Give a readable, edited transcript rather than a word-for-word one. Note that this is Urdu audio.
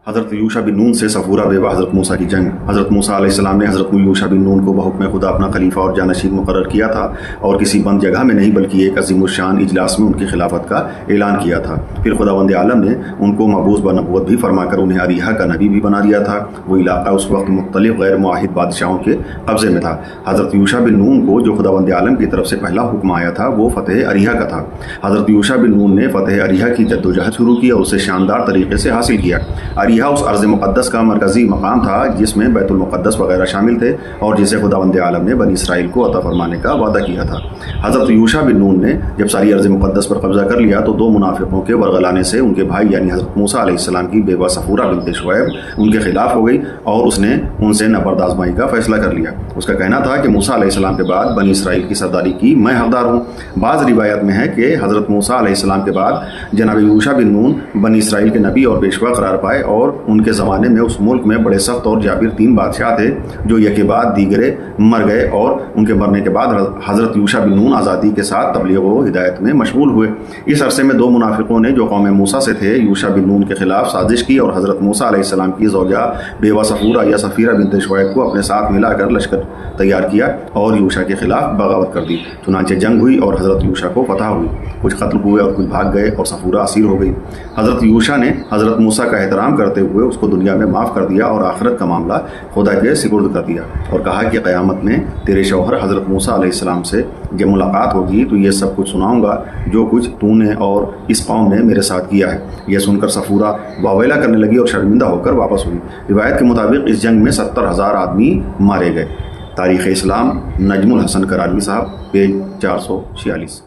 حضرت یوشع بن نون سے صفورہ بیوہ حضرت موسیٰ کی جنگ۔ حضرت موسیٰ علیہ السلام نے حضرت یوشع بن نون کو بحکم خدا اپنا خلیفہ اور جانشین مقرر کیا تھا، اور کسی بند جگہ میں نہیں بلکہ ایک عظیم الشان اجلاس میں ان کی خلافت کا اعلان کیا تھا۔ پھر خداوند عالم نے ان کو مبعوث بنبوت بھی فرما کر انہیں اریحا کا نبی بھی بنا دیا تھا۔ وہ علاقہ اس وقت مختلف غیر معاہد بادشاہوں کے قبضے میں تھا۔ حضرت یوشع بن نون کو جو خداوند عالم کی طرف سے پہلا حکم آیا تھا وہ فتح اریحا کا تھا۔ حضرت یوشع بن نون نے فتح اریحا کی جدوجہد شروع کی اور اسے شاندار طریقے سے حاصل کیا۔ اریحا اس ارض مقدس کا مرکزی مقام تھا جس میں بیت المقدس وغیرہ شامل تھے، اور جسے خداوند عالم نے بنی اسرائیل کو عطا فرمانے کا وعدہ کیا تھا۔ حضرت یوشع بن نون نے جب ساری ارض مقدس پر قبضہ کر لیا تو دو منافقوں کے ورغلانے سے ان کے بھائی یعنی حضرت موسیٰ علیہ السلام کی بیوہ صفورہ بنت شعیب ان کے خلاف ہو گئی، اور اس نے ان سے نبرد آزمائی کا فیصلہ کر لیا۔ اس کا کہنا تھا کہ موسیٰ علیہ السلام کے بعد بنی اسرائیل کی سرداری کی میں حقدار ہوں۔ بعض روایت میں ہے کہ حضرت موسیٰ علیہ السلام کے بعد جناب یوشع بن نون بنی اسرائیل کے نبی اور پیشوا قرار پائے، اور ان کے زمانے میں اس ملک میں بڑے سخت اور جابر 3 بادشاہ تھے جو یکے بعد دیگرے مر گئے، اور ان کے مرنے کے بعد حضرت یوشع بن نون آزادی کے ساتھ تبلیغ و ہدایت میں مشغول ہوئے۔ اس عرصے میں دو منافقوں نے جو قوم موسیٰ سے تھے یوشع بن نون کے خلاف سازش کی، اور حضرت موسیٰ علیہ السلام کی زوجہ بیوہ صفورہ یا صفیرہ بنت شعیب کو اپنے ساتھ ملا کر لشکر تیار کیا اور یوشع کے خلاف بغاوت کر دی۔ چنانچہ جنگ ہوئی اور حضرت یوشع کو فتح ہوئی۔ کچھ قتل ہوئے اور کچھ بھاگ گئے، اور صفورہ اسیر ہو گئی۔ حضرت یوشع نے حضرت موسیٰ کا احترام کرتے ہوئے اس کو دنیا میں معاف کر دیا اور آخرت کا معاملہ خدا کے سپرد کر دیا، اور کہا کہ قیامت میں تیرے شوہر حضرت موسیٰ علیہ السلام سے جب ملاقات ہوگی تو یہ سب کچھ سناؤں گا جو کچھ تو نے اور اس قوم نے میرے ساتھ کیا ہے۔ یہ سن کر صفورہ واویلا کرنے لگی اور شرمندہ ہو کر واپس ہوئی۔ روایت کے مطابق اس جنگ میں 70,000 آدمی مارے گئے۔ تاریخ اسلام، نجم الحسن کراروی صاحب، پیج 446۔